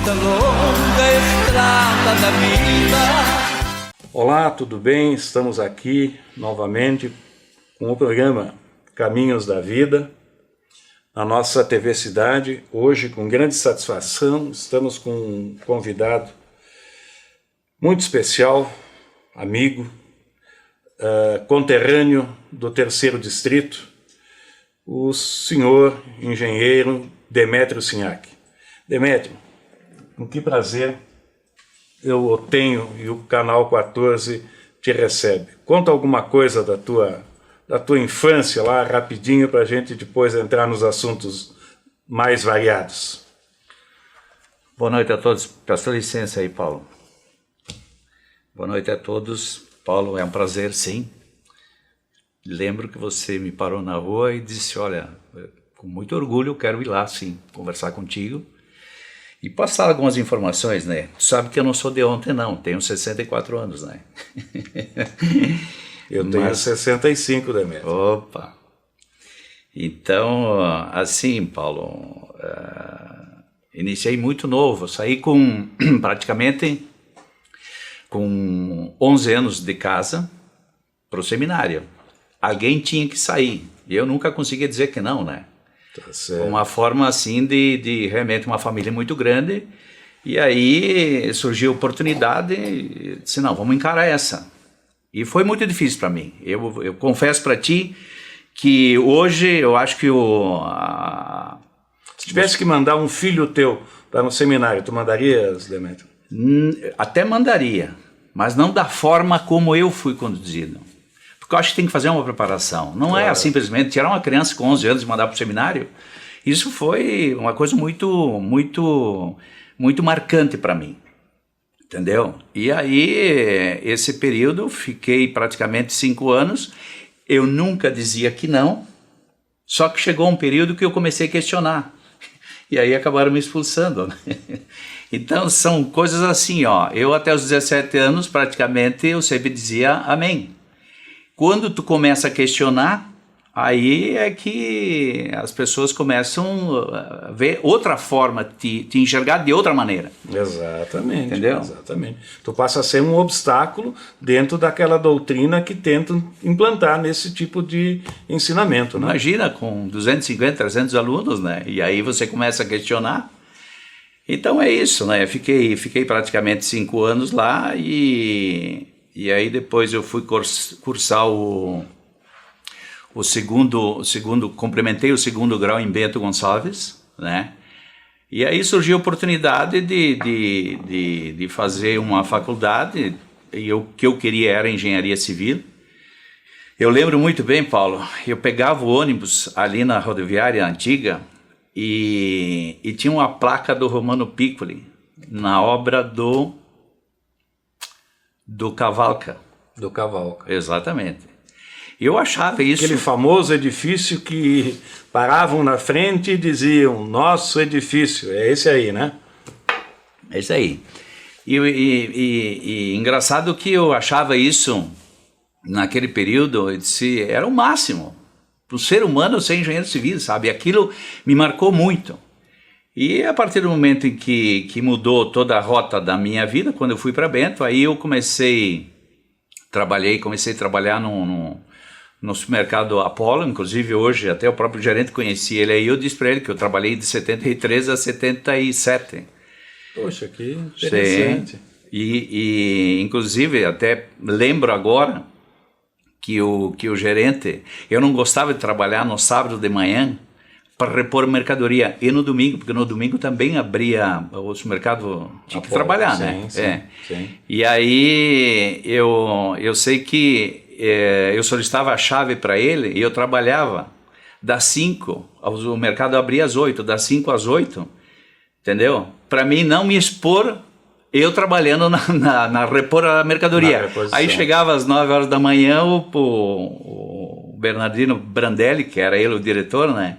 nesta longa estrada da vida. Olá, tudo bem? Estamos aqui novamente com o programa Caminhos da Vida, na nossa TV Cidade. Hoje, com grande satisfação, estamos com um convidado muito especial, amigo, conterrâneo do 3º Distrito, o senhor engenheiro Demétrio Sinhac. Demétrio, com que prazer eu o tenho e o Canal 14 te recebe. Conta alguma coisa da tua infância lá, rapidinho, para a gente depois entrar nos assuntos mais variados. Boa noite a todos. Peço licença aí, Paulo. Boa noite a todos. Paulo, é um prazer, sim. Lembro que você me parou na rua e disse, olha, com muito orgulho eu quero ir lá, sim, conversar contigo e passar algumas informações, né? Tu sabe que eu não sou de ontem, não. Tenho 64 anos, né? Eu tenho 65, Demétrio. Opa! Então, assim, Paulo, iniciei muito novo. Saí com praticamente com 11 anos de casa para o seminário. Alguém tinha que sair. E eu nunca conseguia dizer que não, né? Tá certo. Uma forma assim de realmente uma família muito grande. E aí surgiu a oportunidade e disse, não, vamos encarar essa. E foi muito difícil para mim. Eu confesso para ti que hoje eu acho que Se tivesse que mandar um filho teu para no seminário, tu mandarias, Demétrio? Até mandaria, mas não da forma como eu fui conduzido. Porque eu acho que tem que fazer uma preparação. Não claro. É simplesmente tirar uma criança com 11 anos e mandar para o seminário. Isso foi uma coisa muito marcante para mim. Entendeu? E aí, esse período, fiquei praticamente 5 anos, eu nunca dizia que não, só que chegou um período que eu comecei a questionar, e aí acabaram me expulsando, né? Então, são coisas assim, ó, eu até os 17 anos, praticamente, eu sempre dizia amém. Quando tu começa a questionar, aí é que as pessoas começam a ver outra forma, te enxergar de outra maneira. Exatamente. Entendeu? Exatamente. Tu passa a ser um obstáculo dentro daquela doutrina que tentam implantar nesse tipo de ensinamento, né? Imagina, com 250, 300 alunos, né? E aí você começa a questionar. Então é isso, né? Fiquei praticamente 5 anos lá e aí depois eu fui cursar complementei o 2º grau em Bento Gonçalves, né? E aí surgiu a oportunidade de fazer uma faculdade, e o que eu queria era engenharia civil. Eu lembro muito bem, Paulo, eu pegava o ônibus ali na rodoviária antiga e tinha uma placa do Romano Piccoli na obra do Cavalca. Do Cavalca. Exatamente. Eu achava isso... Aquele famoso edifício que paravam na frente e diziam, nosso edifício, é esse aí, né? É esse aí. E engraçado que eu achava isso, naquele período, eu disse, era o máximo. Para o ser humano ser engenheiro civil, sabe? Aquilo me marcou muito. E a partir do momento em que mudou toda a rota da minha vida, quando eu fui para Bento, aí eu comecei a trabalhar no supermercado Apollo. Inclusive hoje até o próprio gerente conhecia ele aí, eu disse para ele que eu trabalhei de 73 a 77. Poxa, que interessante. Sim. E inclusive até lembro agora que o gerente, eu não gostava de trabalhar no sábado de manhã para repor mercadoria, e no domingo, porque no domingo também abria o supermercado, tinha que trabalhar, né? Sim. E aí eu sei que eu solicitava a chave para ele e eu trabalhava das 5, o mercado abria às 8, das 5 às 8, entendeu? Para mim não me expor, eu trabalhando na repor a mercadoria. Aí chegava às 9 horas da manhã, o Bernardino Brandelli, que era ele o diretor, né?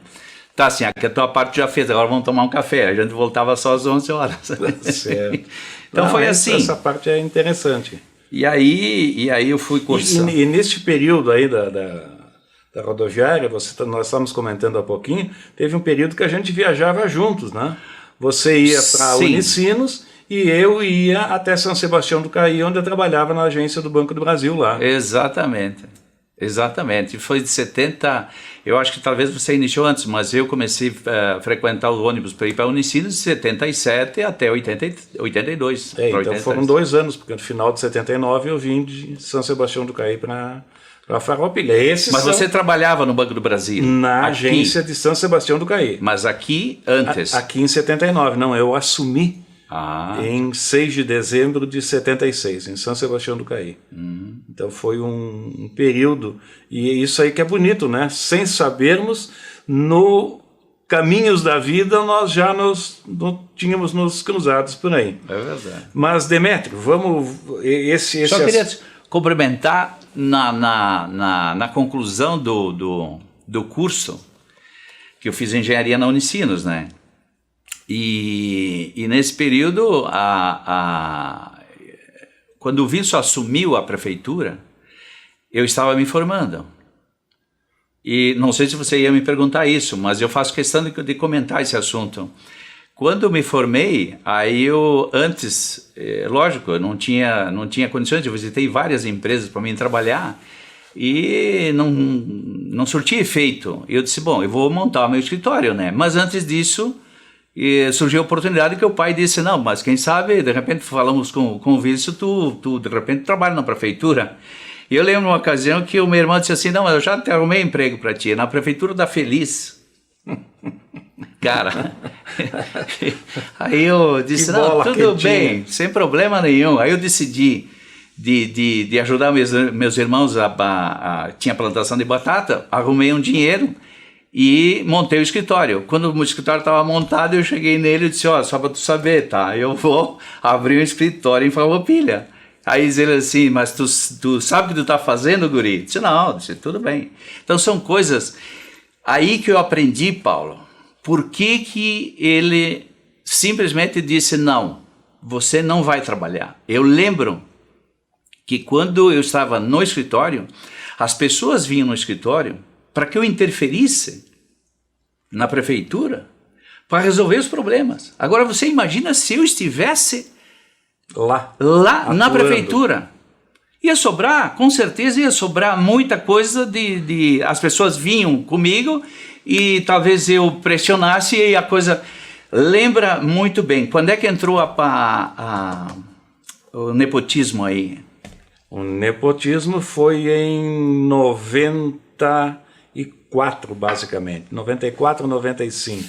Tá, assim, a tua parte já fez, agora vamos tomar um café. A gente voltava só às 11 horas. Certo. Então não, foi assim. Essa parte é interessante. E aí eu fui cursar. E neste período aí da rodoviária, nós estávamos comentando há pouquinho, teve um período que a gente viajava juntos, né? Você ia para Sim. Unicinos e eu ia até São Sebastião do Caí, onde eu trabalhava na agência do Banco do Brasil lá. Exatamente. Exatamente. Foi de 70, eu acho que talvez você iniciou antes, mas eu comecei a frequentar os ônibus para ir para Unicinos de 77 até 82. Então 83. foram 2 anos, porque no final de 79 eu vim de São Sebastião do Caí para Farroupilha. Mas você trabalhava no Banco do Brasil? Na aqui, agência de São Sebastião do Caí. Mas aqui antes? Aqui em 79, não, eu assumi em 6 de dezembro de 76, em São Sebastião do Caí. Então foi um período, e isso aí que é bonito, né? Sem sabermos, no caminhos da vida nós já tínhamos nos cruzados por aí. É verdade. Mas, Demétrio, vamos... Só queria complementar na conclusão do curso, que eu fiz engenharia na Unicinos, né? E nesse período, quando o Wilson assumiu a prefeitura, eu estava me formando. E não sei se você ia me perguntar isso, mas eu faço questão de comentar esse assunto. Quando eu me formei, aí eu antes, lógico, eu não tinha condições, eu visitei várias empresas para mim trabalhar e não surtia efeito. Eu disse, bom, eu vou montar o meu escritório, né? Mas antes disso... E surgiu a oportunidade que o pai disse, não, mas quem sabe, de repente falamos com o Wilson, tu de repente trabalha na prefeitura. E eu lembro uma ocasião que o meu irmão disse assim, não, mas eu já te arrumei emprego para ti, na prefeitura da Feliz. Cara, aí eu disse, não, tudo bem, sem problema nenhum. Aí eu decidi de ajudar meus irmãos, tinha plantação de batata, arrumei um dinheiro, e montei o escritório. Quando o escritório estava montado, eu cheguei nele e disse, só para tu saber, tá? Eu vou abrir um escritório em Farroupilha. Aí diz ele assim, mas tu sabe o que tu está fazendo, guri? Eu disse, não, eu disse, tudo bem. Então são coisas aí que eu aprendi, Paulo. Por que ele simplesmente disse, não, você não vai trabalhar? Eu lembro que quando eu estava no escritório, as pessoas vinham no escritório para que eu interferisse na prefeitura para resolver os problemas. Agora você imagina se eu estivesse lá na prefeitura. Ia sobrar, com certeza ia sobrar muita coisa as pessoas vinham comigo e talvez eu pressionasse e a coisa... Lembra muito bem, quando é que entrou o nepotismo aí? O nepotismo foi em 94, basicamente. 94, 95.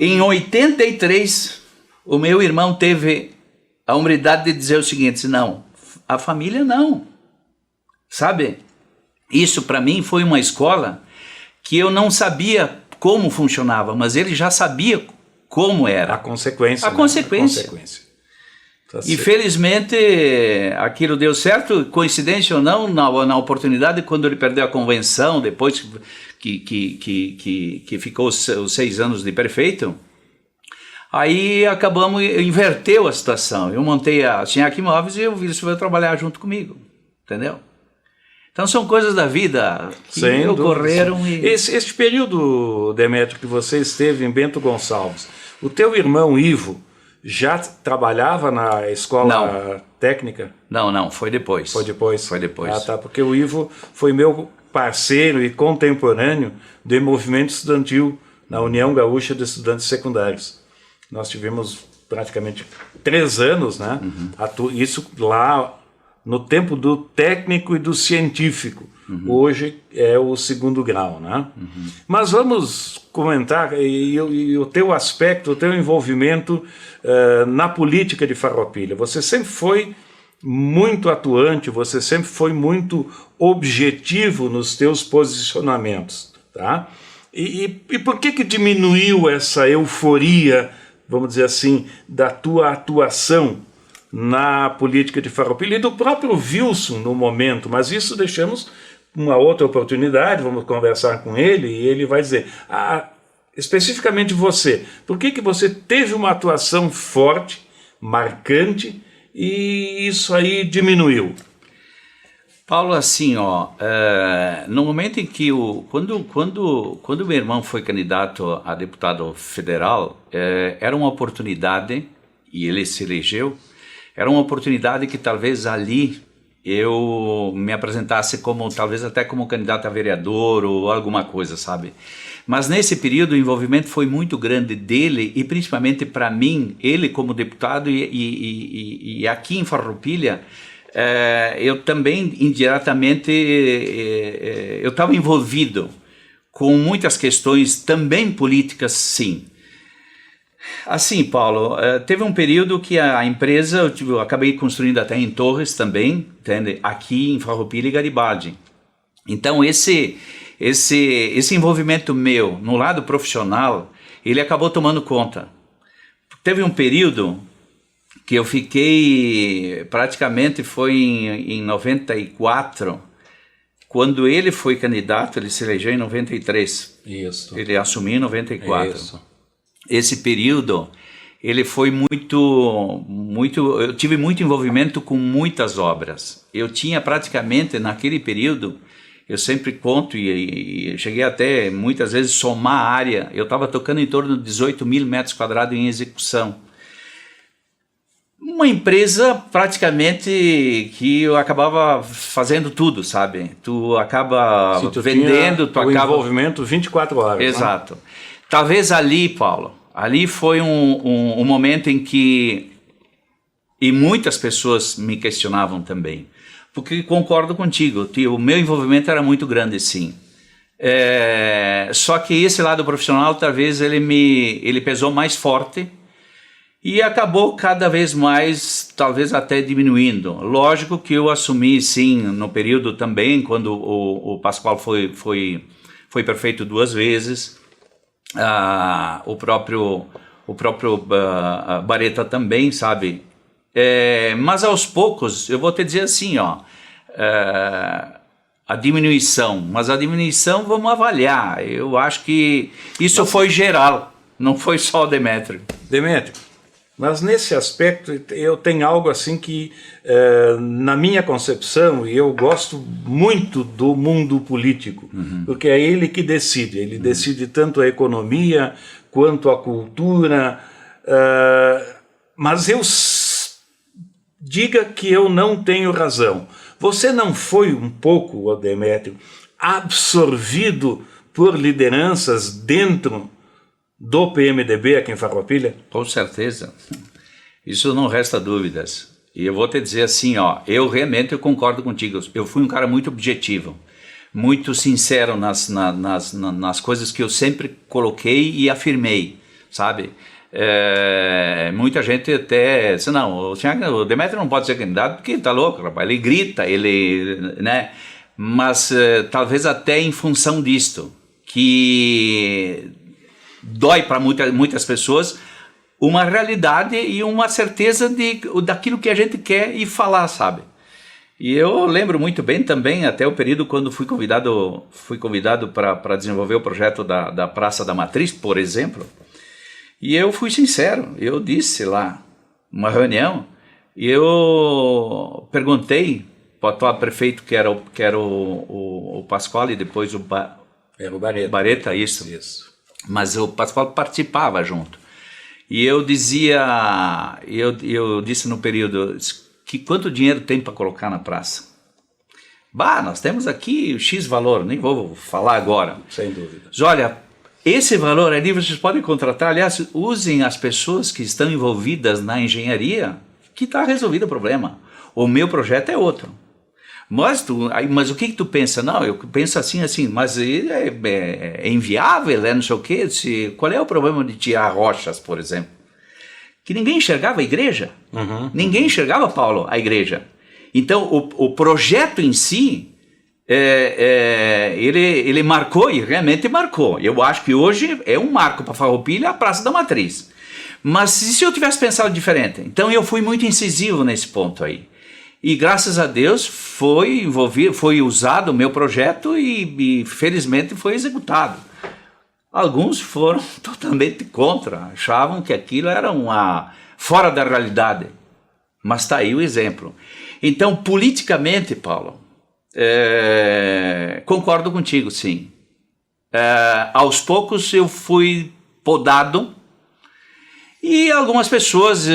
Em 83, o meu irmão teve a humildade de dizer o seguinte, não, a família não. Sabe? Isso para mim foi uma escola que eu não sabia como funcionava, mas ele já sabia como era. A consequência. A consequência. E felizmente aquilo deu certo, coincidência ou não, na oportunidade, quando ele perdeu a convenção, depois que ficou os 6 anos de prefeito, aí inverteu a situação. Eu montei a Sinhac Imóveis e o Wilson veio trabalhar junto comigo, entendeu? Então são coisas da vida que ocorreram. Este período, Demétrio, que você esteve em Bento Gonçalves, o teu irmão Ivo já trabalhava na escola técnica? Não, foi depois. Foi depois? Foi depois. Ah, tá, porque o Ivo foi meu parceiro e contemporâneo do movimento estudantil na União Gaúcha de Estudantes Secundários. Nós tivemos praticamente 3 anos, né? Isso lá no tempo do técnico e do científico. Hoje é o 2º grau, né? Mas vamos comentar e o teu aspecto, o teu envolvimento na política de Farroupilha. Você sempre foi muito atuante, você sempre foi muito objetivo nos teus posicionamentos, tá? E por que diminuiu essa euforia, vamos dizer assim, da tua atuação na política de Farroupilha e do próprio Wilson no momento? Mas isso deixamos uma outra oportunidade, vamos conversar com ele e ele vai dizer, especificamente você, por que você teve uma atuação forte, marcante e isso aí diminuiu? Paulo, assim, ó, no momento em que quando meu irmão foi candidato a deputado federal, era uma oportunidade, e ele se elegeu, era uma oportunidade que talvez ali eu me apresentasse como, talvez até como candidato a vereador ou alguma coisa, sabe? Mas nesse período o envolvimento foi muito grande dele e principalmente para mim, ele como deputado e aqui em Farroupilha, eu também indiretamente eu estava envolvido com muitas questões também políticas, sim. Assim, Paulo, teve um período que a empresa, eu acabei construindo até em Torres também, entende? Aqui em Farroupilha e Garibaldi. Então esse envolvimento meu no lado profissional, ele acabou tomando conta. Teve um período que eu fiquei, praticamente foi em 94, quando ele foi candidato, ele se elegeu em 93. Isso. Ele assumiu em 94. Isso. Esse período, ele foi muito, eu tive muito envolvimento com muitas obras. Eu tinha praticamente, naquele período, eu sempre conto e cheguei até muitas vezes somar a área, eu estava tocando em torno de 18 mil metros quadrados em execução. Uma empresa praticamente que eu acabava fazendo tudo, sabe? Tu acaba vendendo, tu acaba... envolvimento 24 horas. Exato. Né? Talvez ali, Paulo, ali foi um momento em que, e muitas pessoas me questionavam também, porque concordo contigo, o meu envolvimento era muito grande, sim. Só que esse lado profissional, talvez ele pesou mais forte e acabou cada vez mais, talvez até diminuindo. Lógico que eu assumi, sim, no período também, quando o Pascoal foi prefeito 2 vezes, o próprio Bareta também, sabe? Mas aos poucos, eu vou te dizer assim, ó, a diminuição, vamos avaliar. Eu acho que isso foi geral, não foi só o Demétrio. Demétrio, mas nesse aspecto eu tenho algo assim que, na minha concepção, e eu gosto muito do mundo político, porque é ele que decide, ele decide tanto a economia quanto a cultura, mas diga que eu não tenho razão. Você não foi um pouco, Demétrio, absorvido por lideranças dentro do PMDB aqui em Farroupilha? Com certeza, isso não resta dúvidas. E eu vou te dizer assim, ó, eu realmente concordo contigo, eu fui um cara muito objetivo, muito sincero nas coisas que eu sempre coloquei e afirmei, sabe? Muita gente até disse, não, o Demétrio não pode ser candidato porque ele tá louco, rapaz, ele grita, né? Mas talvez até em função disto, que dói para muitas pessoas uma realidade e uma certeza daquilo que a gente quer e falar, sabe? E eu lembro muito bem também, até o período quando fui convidado para desenvolver o projeto da Praça da Matriz, por exemplo, e eu fui sincero, eu disse lá, numa reunião, e eu perguntei para o atual prefeito, que era o Pascoal, e depois era o Bareta. Bareta, isso. Mas o Pascoal participava junto. E eu dizia, eu disse no período, que quanto dinheiro tem para colocar na praça? Nós temos aqui o X valor, nem vou falar agora. Sem dúvida. Mas olha, esse valor ali vocês podem contratar, aliás, usem as pessoas que estão envolvidas na engenharia, que está resolvido o problema. O meu projeto é outro. Mas o que tu pensa? Não, eu penso assim, mas é inviável, não sei o quê. Qual é o problema de tirar rochas, por exemplo? Que ninguém enxergava a igreja. Ninguém enxergava, Paulo, a igreja. Então, o projeto em si, ele marcou, e realmente marcou. Eu acho que hoje é um marco para Farroupilha, a Praça da Matriz. Mas e se eu tivesse pensado diferente? Então, eu fui muito incisivo nesse ponto aí. E graças a Deus foi usado o meu projeto e felizmente foi executado. Alguns foram totalmente contra, achavam que aquilo era fora da realidade. Mas está aí o exemplo. Então, politicamente, Paulo, concordo contigo, sim. Aos poucos eu fui podado e algumas pessoas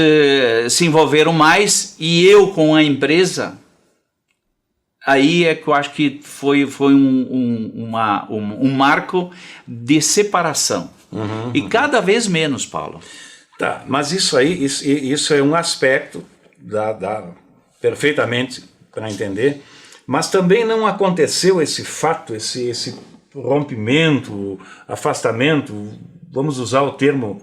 se envolveram mais e eu com a empresa, aí é que eu acho que foi um marco de separação. E cada vez menos, Paulo. Tá, mas isso é um aspecto perfeitamente para entender, mas também não aconteceu esse fato, esse rompimento, afastamento, vamos usar o termo,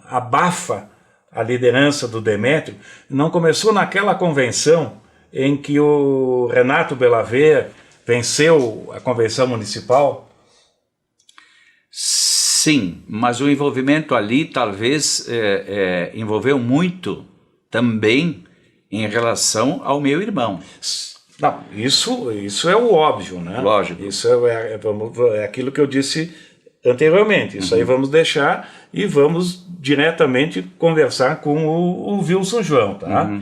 abafa a liderança do Demétrio, não começou naquela convenção em que o Renato Belaver venceu a convenção municipal? Sim, mas o envolvimento ali talvez envolveu muito também em relação ao meu irmão. Não, isso é o óbvio, né? Lógico. Isso é aquilo que eu disse anteriormente. Isso aí vamos deixar e vamos diretamente conversar com o Wilson João, tá?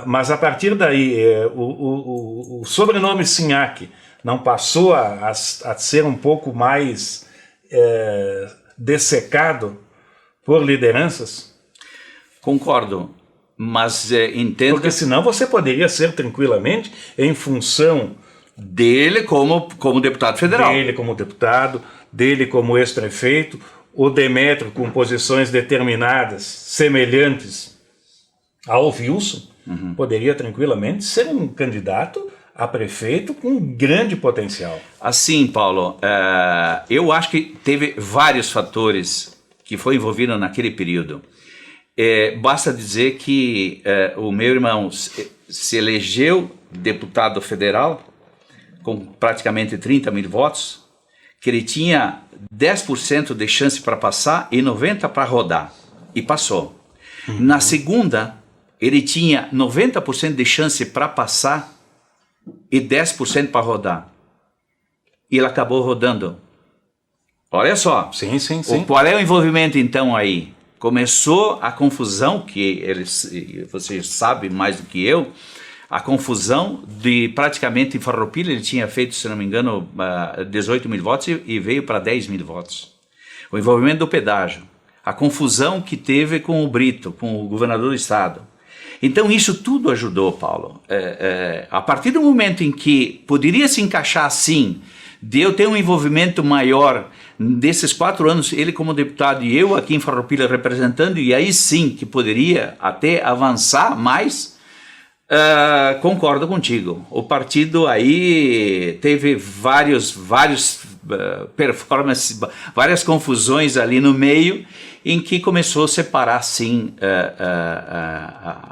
Mas a partir daí, o sobrenome Signac não passou a ser um pouco mais dessecado por lideranças? Concordo, mas entendo... Porque senão você poderia ser tranquilamente em função dele como deputado federal. Dele como deputado, dele como ex-prefeito, o Demétrio com posições determinadas, semelhantes ao Wilson, poderia tranquilamente ser um candidato a prefeito com grande potencial. Assim, Paulo, eu acho que teve vários fatores que foram envolvidos naquele período. Basta dizer que o meu irmão se elegeu deputado federal com praticamente 30 mil votos, que ele tinha 10% de chance para passar e 90% para rodar, e passou. Na segunda, ele tinha 90% de chance para passar e 10% para rodar. E ele acabou rodando. Olha só. Sim. Qual é o envolvimento então aí? Começou a confusão, que você sabe mais do que eu, a confusão de praticamente em Farroupilha, ele tinha feito, se não me engano, 18 mil votos e veio para 10 mil votos. O envolvimento do pedágio, a confusão que teve com o Brito, com o governador do estado. Então isso tudo ajudou, Paulo. A partir do momento em que poderia se encaixar assim, de eu ter um envolvimento maior desses 4 anos, ele como deputado e eu aqui em Farroupilha representando, e aí sim que poderia até avançar mais, concordo contigo. O partido aí teve várias performances, várias confusões ali no meio, em que começou a separar, sim,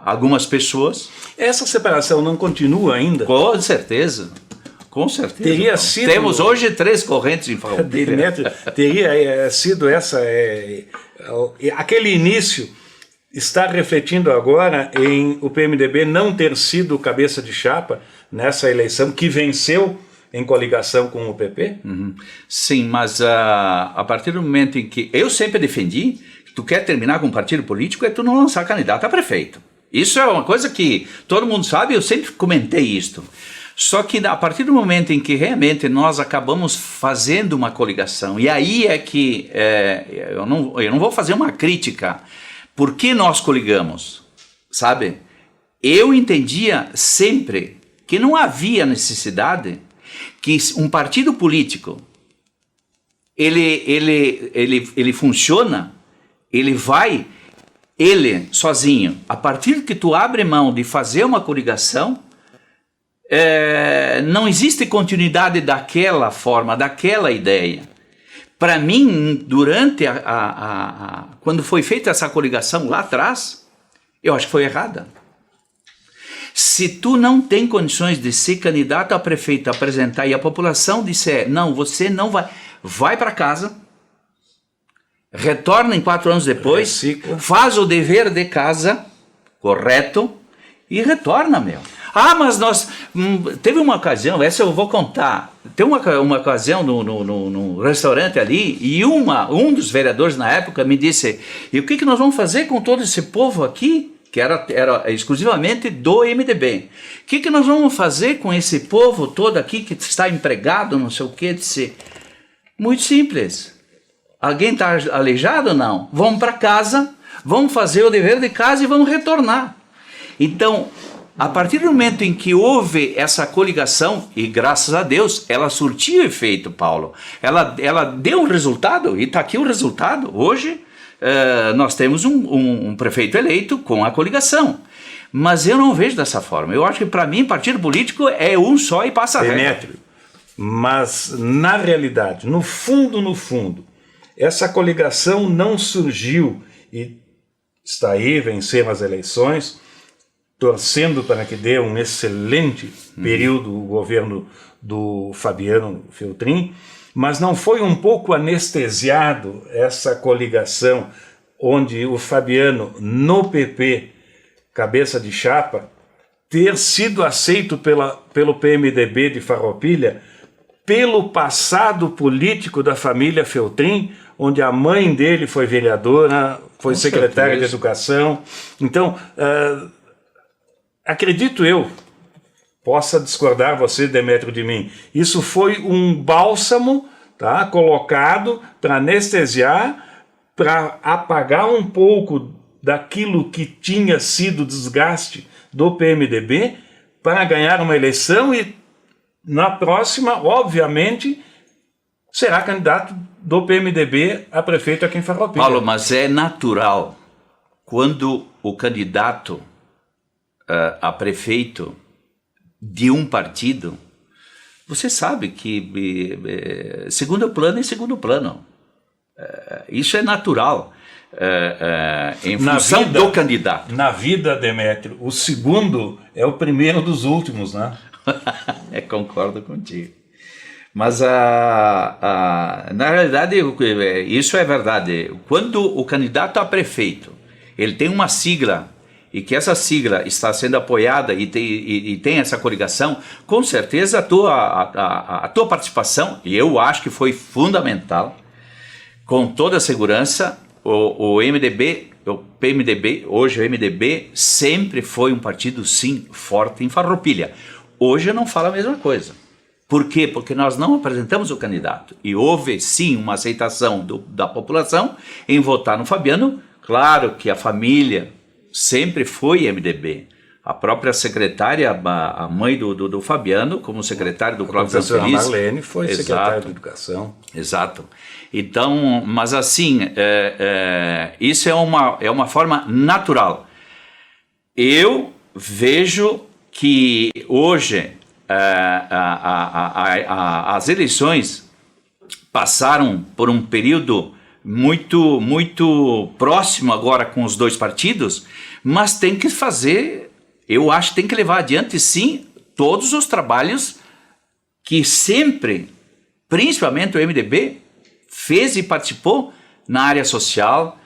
algumas pessoas. Essa separação não continua ainda? Com certeza. Com certeza. Teria sido... Temos hoje 3 correntes em Farroupilha. Teria sido aquele início está refletindo agora em o PMDB não ter sido cabeça de chapa nessa eleição que venceu em coligação com o PP? Sim, mas a partir do momento em que... Eu sempre defendi que tu quer terminar com um partido político é tu não lançar candidato a prefeito. Isso é uma coisa que todo mundo sabe, eu sempre comentei isto. Só que a partir do momento em que realmente nós acabamos fazendo uma coligação, e aí é que eu não vou fazer uma crítica, por que nós coligamos, sabe? Eu entendia sempre que não havia necessidade que um partido político, ele funciona, ele sozinho, a partir que tu abre mão de fazer uma coligação, não existe continuidade daquela forma, daquela ideia. Para mim, durante quando foi feita essa coligação lá atrás, eu acho que foi errada. Se tu não tem condições de ser candidato a prefeito, apresentar, e a população disser, não, você não vai para casa, retorna em 4 anos depois, faz o dever de casa, correto, e retorna, meu. Mas teve uma ocasião, essa eu vou contar, tem uma ocasião no restaurante ali, e um dos vereadores na época me disse, e o que nós vamos fazer com todo esse povo aqui? que era exclusivamente do MDB. O que nós vamos fazer com esse povo todo aqui que está empregado, não sei o que, muito simples. Alguém está aleijado? Não. Vamos para casa, vamos fazer o dever de casa e vamos retornar. Então, a partir do momento em que houve essa coligação, e graças a Deus, ela surtiu efeito, Paulo. Ela deu um resultado, e está aqui o resultado. Hoje, nós temos um prefeito eleito com a coligação. Mas eu não vejo dessa forma. Eu acho que, para mim, partido político é um só e passa a regra. Demétrio, mas na realidade, no fundo, essa coligação não surgiu e está aí, venceram as eleições, torcendo para que dê um excelente período o governo do Fabiano Feltrin, mas não foi um pouco anestesiado essa coligação, onde o Fabiano, no PP, cabeça de chapa, ter sido aceito pelo PMDB de Farroupilha, pelo passado político da família Feltrin, onde a mãe dele foi vereadora, foi secretária de Educação. Então, acredito eu, possa discordar você, Demétrio, de mim, isso foi um bálsamo, tá, colocado para anestesiar, para apagar um pouco daquilo que tinha sido desgaste do PMDB, para ganhar uma eleição e, na próxima, obviamente, será candidato do PMDB a prefeito aqui em Farroupilha. Paulo, mas é natural, quando o candidato a prefeito de um partido, você sabe que segundo plano é segundo plano. Isso é natural, em função do candidato. Na vida, Demétrio, o segundo é o primeiro dos últimos, né? Concordo contigo. Mas, na realidade, isso é verdade. Quando o candidato a prefeito, ele tem uma sigla, e que essa sigla está sendo apoiada e tem essa coligação, com certeza a tua participação, e eu acho que foi fundamental, com toda a segurança, o PMDB, hoje o MDB, sempre foi um partido, sim, forte em Farroupilha. Hoje não fala a mesma coisa. Por quê? Porque nós não apresentamos o candidato. E houve, sim, uma aceitação da população em votar no Fabiano. Claro que a família sempre foi MDB. A própria secretária, a mãe do Fabiano, como secretária do Clóvis Anfeliz. A Marlene foi secretária de Educação. Exato. Então, mas assim, isso é uma forma natural. Eu vejo que hoje as eleições passaram por um período muito próximo agora com os dois partidos, mas tem que fazer, eu acho que tem que levar adiante sim todos os trabalhos que sempre, principalmente o MDB, fez e participou na área social,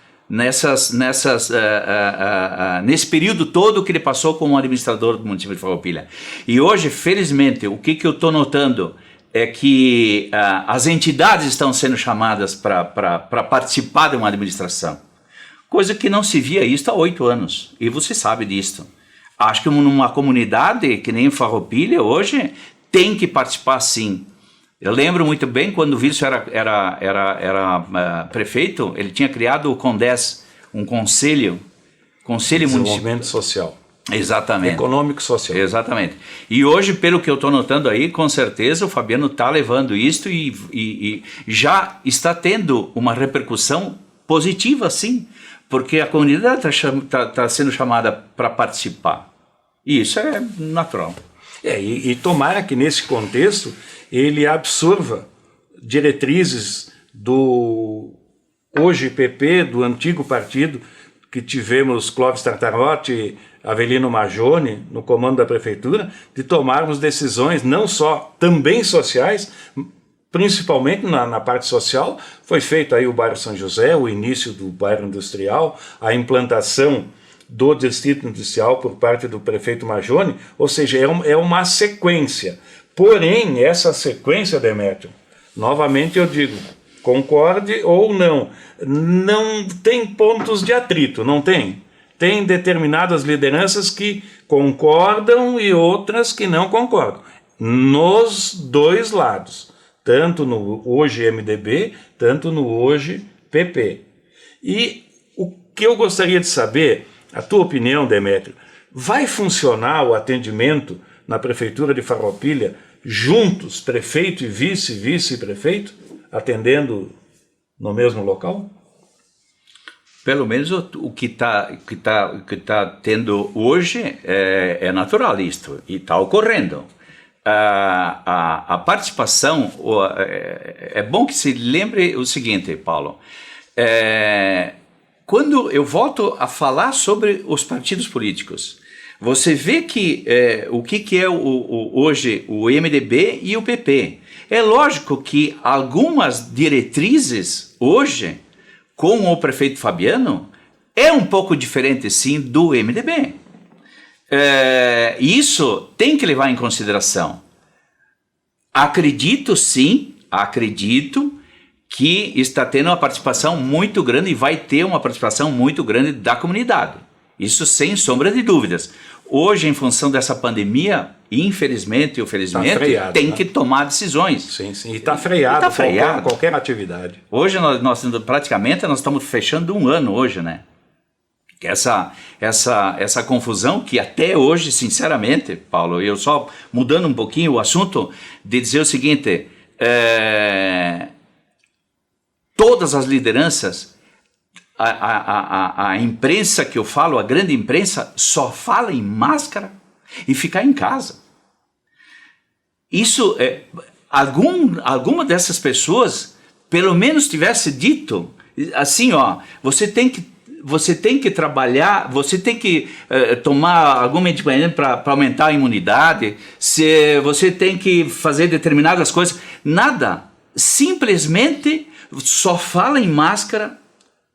nesse período todo que ele passou como administrador do município de Farroupilha. E hoje, felizmente, o que eu estou notando é que as entidades estão sendo chamadas para participar de uma administração, coisa que não se via isso há 8 anos, e você sabe disso. Acho que numa comunidade que nem Farroupilha hoje tem que participar sim. Eu lembro muito bem quando o Wilson era prefeito, ele tinha criado o CONDES, um conselho Desenvolvimento social. Exatamente. Econômico e social. Exatamente. E hoje, pelo que eu estou notando aí, com certeza o Fabiano está levando isso e já está tendo uma repercussão positiva, sim, porque a comunidade está sendo chamada para participar. E isso é natural. E tomara que nesse contexto ele absorva diretrizes do hoje PP, do antigo partido, que tivemos Clóvis Tartarotti, Avelino Majone no comando da prefeitura, de tomarmos decisões não só também sociais, principalmente na parte social. Foi feito aí o bairro São José, o início do bairro industrial, a implantação do distrito industrial por parte do prefeito Majone, ou seja, é uma sequência. Porém, essa sequência, Demétrio, novamente eu digo, concorde ou não tem pontos de atrito, não tem? tem determinadas lideranças que concordam e outras que não concordam, nos dois lados, tanto no hoje MDB, tanto no hoje PP. E o que eu gostaria de saber, a tua opinião, Demétrio, vai funcionar o atendimento na Prefeitura de Farroupilha juntos, prefeito e vice, vice-prefeito, atendendo no mesmo local? Pelo menos o que tá tendo hoje é natural isto, e está ocorrendo. A participação, é bom que se lembre o seguinte, Paulo, quando eu volto a falar sobre os partidos políticos, você vê que o que é hoje o MDB e o PP. É lógico que algumas diretrizes hoje, com o prefeito Fabiano, é um pouco diferente sim do MDB. Isso tem que levar em consideração. Acredito que está tendo uma participação muito grande e vai ter uma participação muito grande da comunidade. Isso sem sombra de dúvidas. Hoje, em função dessa pandemia, infelizmente ou felizmente, tá freado, tem que tomar decisões. Sim, e está freado, qualquer atividade. Hoje, nós praticamente nós estamos fechando um ano hoje, né? Essa confusão que até hoje, sinceramente, Paulo, eu só mudando um pouquinho o assunto, de dizer o seguinte, todas as lideranças, a imprensa que eu falo, a grande imprensa, só fala em máscara e ficar em casa. Isso, alguma dessas pessoas, pelo menos tivesse dito, assim, ó, você tem que trabalhar, você tem que tomar algum medicamento para aumentar a imunidade, você tem que fazer determinadas coisas. Nada, simplesmente só fala em máscara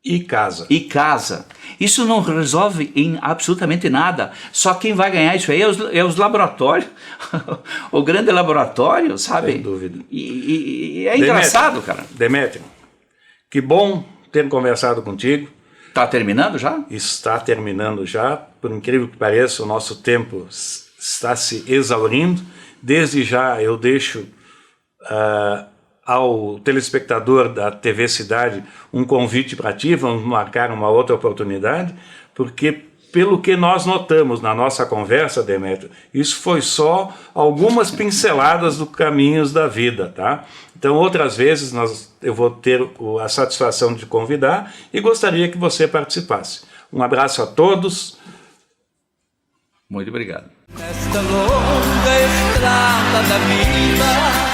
e casa. Isso não resolve em absolutamente nada. Só quem vai ganhar isso aí é os laboratórios. O grande laboratório, sabe? Sem dúvida. E é engraçado, cara. Demétrio, que bom ter conversado contigo. Está terminando já? Está terminando já. Por incrível que pareça, o nosso tempo está se exaurindo. Desde já eu deixo ao telespectador da TV Cidade um convite para ti, vamos marcar uma outra oportunidade, porque pelo que nós notamos na nossa conversa, Demétrio, isso foi só algumas pinceladas dos caminhos da vida, tá? Então outras vezes eu vou ter a satisfação de te convidar e gostaria que você participasse. Um abraço a todos. Muito obrigado. Nesta longa estrada da vida